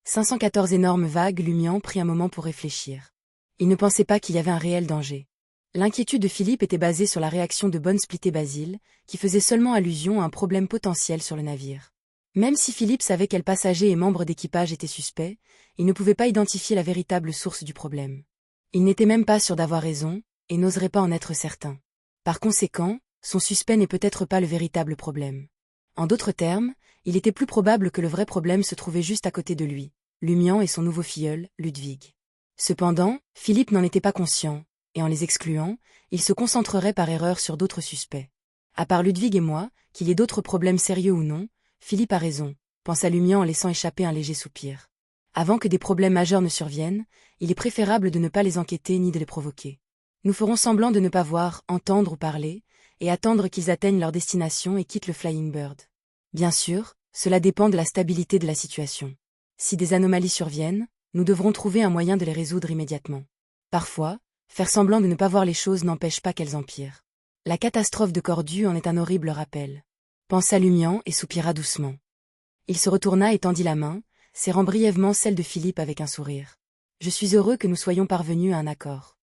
514 énormes vagues. Lumian prit un moment pour réfléchir. Il ne pensait pas qu'il y avait un réel danger. L'inquiétude de Philippe était basée sur la réaction de Bonne Splitté Basile, qui faisait seulement allusion à un problème potentiel sur le navire. Même si Philippe savait quels passagers et membres d'équipage étaient suspects, il ne pouvait pas identifier la véritable source du problème. Il n'était même pas sûr d'avoir raison, et n'oserait pas en être certain. Par conséquent, son suspect n'est peut-être pas le véritable problème. En d'autres termes, il était plus probable que le vrai problème se trouvait juste à côté de lui, Lumian et son nouveau filleul, Ludwig. Cependant, Philippe n'en était pas conscient, et en les excluant, il se concentrerait par erreur sur d'autres suspects. À part Ludwig et moi, qu'il y ait d'autres problèmes sérieux ou non, Philippe a raison, pensa Lumian en laissant échapper un léger soupir. Avant que des problèmes majeurs ne surviennent, il est préférable de ne pas les enquêter ni de les provoquer. Nous ferons semblant de ne pas voir, entendre ou parler, et attendre qu'ils atteignent leur destination et quittent le Flying Bird. Bien sûr, cela dépend de la stabilité de la situation. Si des anomalies surviennent, nous devrons trouver un moyen de les résoudre immédiatement. Parfois, faire semblant de ne pas voir les choses n'empêche pas qu'elles empirent. La catastrophe de Cordu en est un horrible rappel. Pensa Lumian et soupira doucement. Il se retourna et tendit la main, serrant brièvement celle de Philippe avec un sourire. Je suis heureux que nous soyons parvenus à un accord.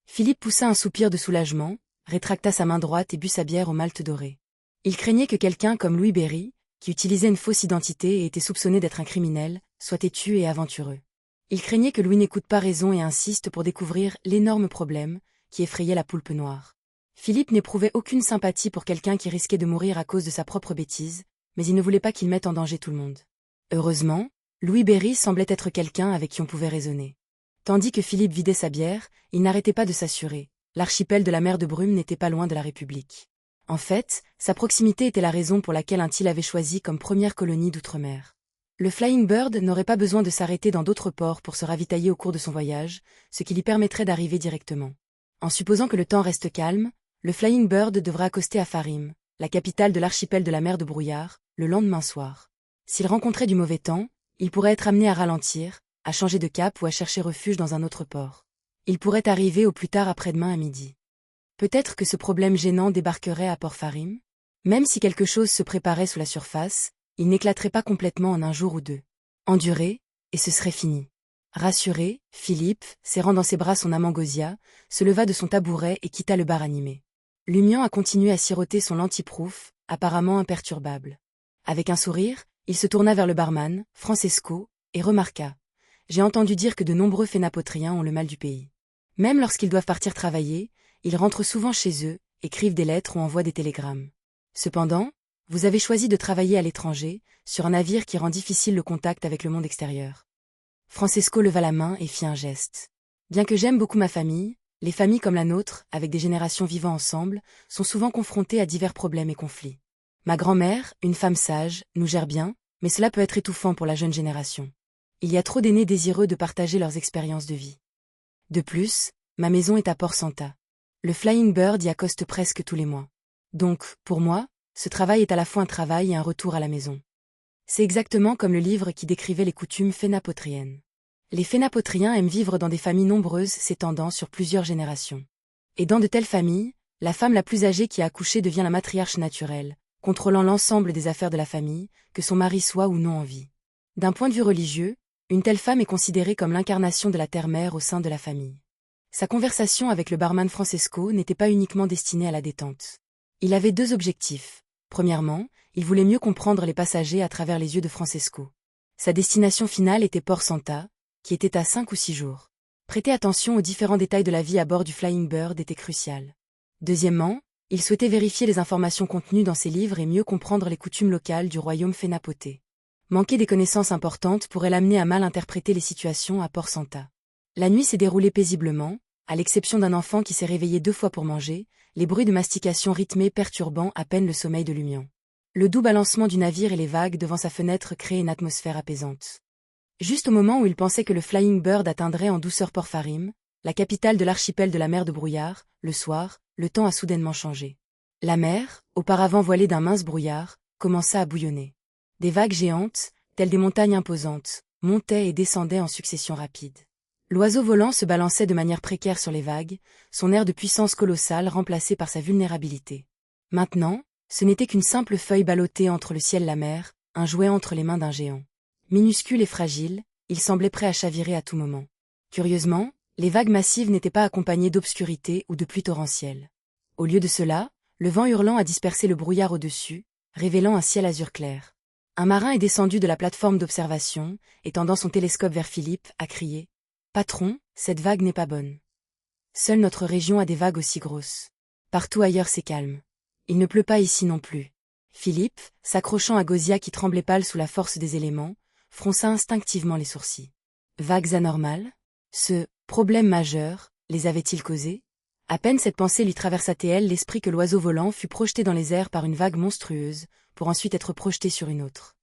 Philippe poussa un soupir de soulagement, rétracta sa main droite et but sa bière au malt doré. Il craignait que quelqu'un comme Louis Berry, qui utilisait une fausse identité et était soupçonné d'être un criminel, soit têtu et aventureux. Il craignait que Louis n'écoute pas raison et insiste pour découvrir l'énorme problème qui effrayait la poulpe noire. Philippe n'éprouvait aucune sympathie pour quelqu'un qui risquait de mourir à cause de sa propre bêtise, mais il ne voulait pas qu'il mette en danger tout le monde. Heureusement, Louis Berry semblait être quelqu'un avec qui on pouvait raisonner. Tandis que Philippe vidait sa bière, il n'arrêtait pas de s'assurer. L'archipel de la mer de Brume n'était pas loin de la République. En fait, sa proximité était la raison pour laquelle Until avait choisi comme première colonie d'outre-mer. Le Flying Bird n'aurait pas besoin de s'arrêter dans d'autres ports pour se ravitailler au cours de son voyage, ce qui lui permettrait d'arriver directement. En supposant que le temps reste calme, le Flying Bird devra accoster à Farim, la capitale de l'archipel de la mer de Brouillard, le lendemain soir. S'il rencontrait du mauvais temps, il pourrait être amené à ralentir, à changer de cap ou à chercher refuge dans un autre port. Il pourrait arriver au plus tard après-demain à midi. Peut-être que ce problème gênant débarquerait à Port Farim. Même si quelque chose se préparait sous la surface, il n'éclaterait pas complètement en un jour ou deux. Endurer, et ce serait fini. Rassuré, Philippe, serrant dans ses bras son amant Gausia, se leva de son tabouret et quitta le bar animé. Lumian a continué à siroter son Lantiproof, apparemment imperturbable. Avec un sourire, il se tourna vers le barman, Francesco, et remarqua. J'ai entendu dire que de nombreux Phénapotriens ont le mal du pays. Même lorsqu'ils doivent partir travailler, ils rentrent souvent chez eux, écrivent des lettres ou envoient des télégrammes. Cependant, vous avez choisi de travailler à l'étranger, sur un navire qui rend difficile le contact avec le monde extérieur. Francesco leva la main et fit un geste. Bien que j'aime beaucoup ma famille, les familles comme la nôtre, avec des générations vivant ensemble, sont souvent confrontées à divers problèmes et conflits. Ma grand-mère, une femme sage, nous gère bien, mais cela peut être étouffant pour la jeune génération. Il y a trop d'aînés désireux de partager leurs expériences de vie. De plus, ma maison est à Port Santa. Le Flying Bird y accoste presque tous les mois. Donc, pour moi, ce travail est à la fois un travail et un retour à la maison. C'est exactement comme le livre qui décrivait les coutumes phénapotriennes. Les Phénapotriens aiment vivre dans des familles nombreuses s'étendant sur plusieurs générations. Et dans de telles familles, la femme la plus âgée qui a accouché devient la matriarche naturelle, contrôlant l'ensemble des affaires de la famille, que son mari soit ou non en vie. D'un point de vue religieux, une telle femme est considérée comme l'incarnation de la terre-mère au sein de la famille. Sa conversation avec le barman Francesco n'était pas uniquement destinée à la détente. Il avait deux objectifs. Premièrement, il voulait mieux comprendre les passagers à travers les yeux de Francesco. Sa destination finale était Port Santa, qui était à 5 ou 6 jours. Prêter attention aux différents détails de la vie à bord du Flying Bird était crucial. Deuxièmement, il souhaitait vérifier les informations contenues dans ses livres et mieux comprendre les coutumes locales du royaume phénapoté. Manquer des connaissances importantes pourrait l'amener à mal interpréter les situations à Port Santa. La nuit s'est déroulée paisiblement, à l'exception d'un enfant qui s'est réveillé 2 fois pour manger, les bruits de mastication rythmés perturbant à peine le sommeil de Lumian. Le doux balancement du navire et les vagues devant sa fenêtre créaient une atmosphère apaisante. Juste au moment où il pensait que le Flying Bird atteindrait en douceur Port Farim, la capitale de l'archipel de la mer de Brouillard, le soir, le temps a soudainement changé. La mer, auparavant voilée d'un mince brouillard, commença à bouillonner. Des vagues géantes, telles des montagnes imposantes, montaient et descendaient en succession rapide. L'oiseau volant se balançait de manière précaire sur les vagues, son air de puissance colossale remplacé par sa vulnérabilité. Maintenant, ce n'était qu'une simple feuille ballottée entre le ciel et la mer, un jouet entre les mains d'un géant. Minuscule et fragile, il semblait prêt à chavirer à tout moment. Curieusement, les vagues massives n'étaient pas accompagnées d'obscurité ou de pluie torrentielle. Au lieu de cela, le vent hurlant a dispersé le brouillard au-dessus, révélant un ciel azur clair. Un marin est descendu de la plateforme d'observation, et tendant son télescope vers Philippe, a crié « Patron, cette vague n'est pas bonne. Seule notre région a des vagues aussi grosses. Partout ailleurs c'est calme. Il ne pleut pas ici non plus. » Philippe, s'accrochant à Gausia qui tremblait pâle sous la force des éléments, fronça instinctivement les sourcils. Vagues anormales? Ce « problème majeur » les avait-il causées? À peine cette pensée lui traversa-t-elle l'esprit que l'oiseau volant fut projeté dans les airs par une vague monstrueuse, pour ensuite être projeté sur une autre.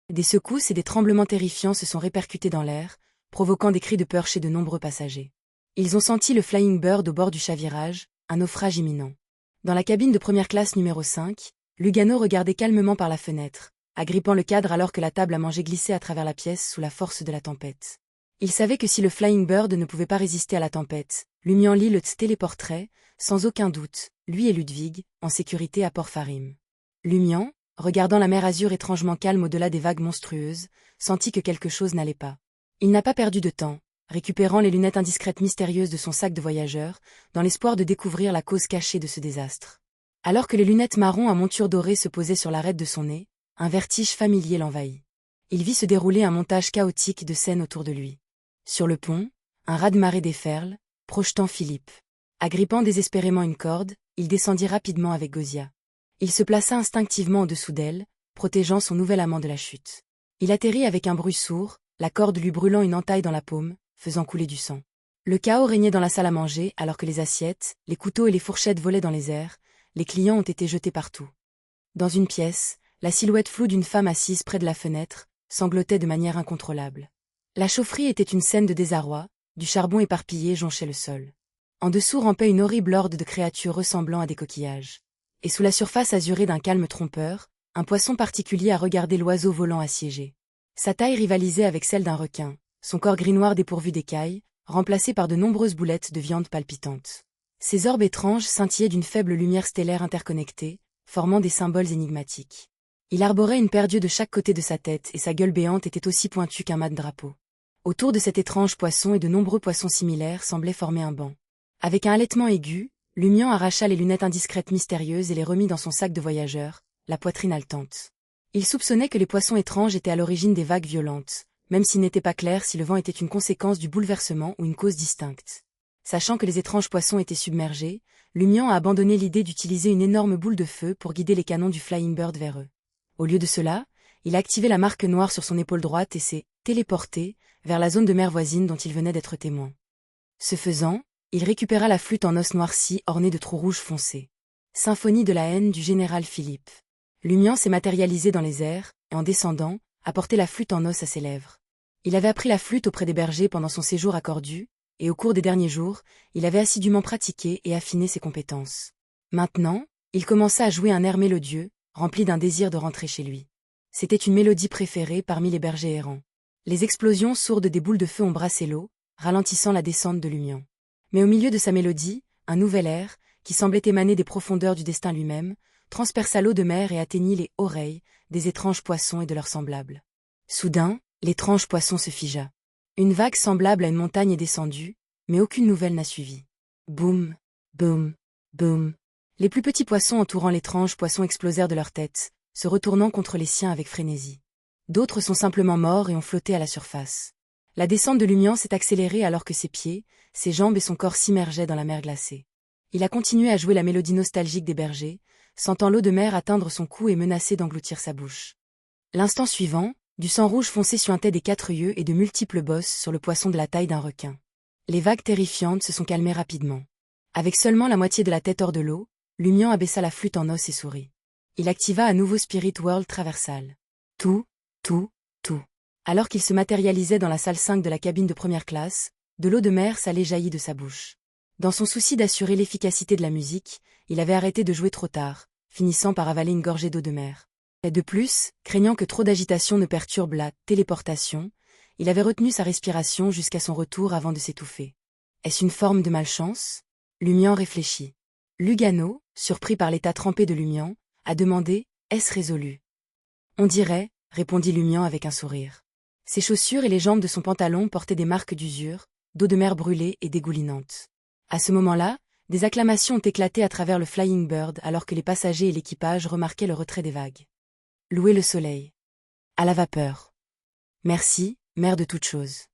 Des secousses et des tremblements terrifiants se sont répercutés dans l'air, provoquant des cris de peur chez de nombreux passagers. Ils ont senti le Flying Bird au bord du chavirage, un naufrage imminent. Dans la cabine de première classe numéro 5, Lugano regardait calmement par la fenêtre, agrippant le cadre alors que la table à manger glissait à travers la pièce sous la force de la tempête. Il savait que si le Flying Bird ne pouvait pas résister à la tempête, Lumian-Lee le téléporterait, sans aucun doute, lui et Ludwig, en sécurité à Port-Farim. Lumian, regardant la mer Azur étrangement calme au-delà des vagues monstrueuses, sentit que quelque chose n'allait pas. Il n'a pas perdu de temps, récupérant les lunettes indiscrètes mystérieuses de son sac de voyageur, dans l'espoir de découvrir la cause cachée de ce désastre. Alors que les lunettes marron à monture dorée se posaient sur l'arête de son nez, un vertige familier l'envahit. Il vit se dérouler un montage chaotique de scènes autour de lui. Sur le pont, un raz-de-marée déferle, projetant Philippe. Agrippant désespérément une corde, il descendit rapidement avec Gausia. Il se plaça instinctivement au-dessous d'elle, protégeant son nouvel amant de la chute. Il atterrit avec un bruit sourd, la corde lui brûlant une entaille dans la paume, faisant couler du sang. Le chaos régnait dans la salle à manger alors que les assiettes, les couteaux et les fourchettes volaient dans les airs, les clients ont été jetés partout. Dans une pièce, la silhouette floue d'une femme assise près de la fenêtre sanglotait de manière incontrôlable. La chaufferie était une scène de désarroi, du charbon éparpillé jonchait le sol. En dessous rampait une horrible horde de créatures ressemblant à des coquillages. Et sous la surface azurée d'un calme trompeur, un poisson particulier à regarder l'oiseau volant assiégé. Sa taille rivalisait avec celle d'un requin, son corps gris-noir dépourvu d'écailles, remplacé par de nombreuses boulettes de viande palpitantes. Ces orbes étranges scintillaient d'une faible lumière stellaire interconnectée, formant des symboles énigmatiques. Il arborait une paire d'yeux de chaque côté de sa tête et sa gueule béante était aussi pointue qu'un mât de drapeau. Autour de cet étrange poisson et de nombreux poissons similaires semblaient former un banc. Avec un halètement aigu, Lumian arracha les lunettes indiscrètes mystérieuses et les remit dans son sac de voyageur, la poitrine haletante. Il soupçonnait que les poissons étranges étaient à l'origine des vagues violentes, même s'il n'était pas clair si le vent était une conséquence du bouleversement ou une cause distincte. Sachant que les étranges poissons étaient submergés, Lumian a abandonné l'idée d'utiliser une énorme boule de feu pour guider les canons du Flying Bird vers eux. Au lieu de cela, il a activé la marque noire sur son épaule droite et s'est téléporté vers la zone de mer voisine dont il venait d'être témoin. Ce faisant, il récupéra la flûte en os noirci ornée de trous rouges foncés. Symphonie de la haine du général Philippe. Lumian s'est matérialisé dans les airs, et en descendant, a porté la flûte en os à ses lèvres. Il avait appris la flûte auprès des bergers pendant son séjour à Cordu, et au cours des derniers jours, il avait assidûment pratiqué et affiné ses compétences. Maintenant, il commença à jouer un air mélodieux, rempli d'un désir de rentrer chez lui. C'était une mélodie préférée parmi les bergers errants. Les explosions sourdes des boules de feu ont brassé l'eau, ralentissant la descente de Lumian. Mais au milieu de sa mélodie, un nouvel air, qui semblait émaner des profondeurs du destin lui-même, transperça l'eau de mer et atteignit les oreilles des étranges poissons et de leurs semblables. Soudain, l'étrange poisson se figea. Une vague semblable à une montagne est descendue, mais aucune nouvelle n'a suivi. Boum, boum, boum. Les plus petits poissons entourant l'étrange poisson explosèrent de leur tête, se retournant contre les siens avec frénésie. D'autres sont simplement morts et ont flotté à la surface. La descente de Lumian s'est accélérée alors que ses pieds, ses jambes et son corps s'immergeaient dans la mer glacée. Il a continué à jouer la mélodie nostalgique des bergers, sentant l'eau de mer atteindre son cou et menacé d'engloutir sa bouche. L'instant suivant, du sang rouge foncé suintait des 4 yeux et de multiples bosses sur le poisson de la taille d'un requin. Les vagues terrifiantes se sont calmées rapidement. Avec seulement la moitié de la tête hors de l'eau, Lumian abaissa la flûte en os et sourit. Il activa à nouveau Spirit World Traversal. Tout. Alors qu'il se matérialisait dans la salle 5 de la cabine de première classe, de l'eau de mer salée jaillit de sa bouche. Dans son souci d'assurer l'efficacité de la musique, il avait arrêté de jouer trop tard, finissant par avaler une gorgée d'eau de mer. Et de plus, craignant que trop d'agitation ne perturbe la téléportation, il avait retenu sa respiration jusqu'à son retour avant de s'étouffer. Est-ce une forme de malchance? Lumian réfléchit. Lugano, surpris par l'état trempé de Lumian, a demandé « Est-ce résolu ?» On dirait, répondit Lumian avec un sourire. Ses chaussures et les jambes de son pantalon portaient des marques d'usure, d'eau de mer brûlée et dégoulinante. À ce moment-là, des acclamations ont éclaté à travers le Flying Bird alors que les passagers et l'équipage remarquaient le retrait des vagues. Louer le soleil. À la vapeur. Merci, mère de toutes choses.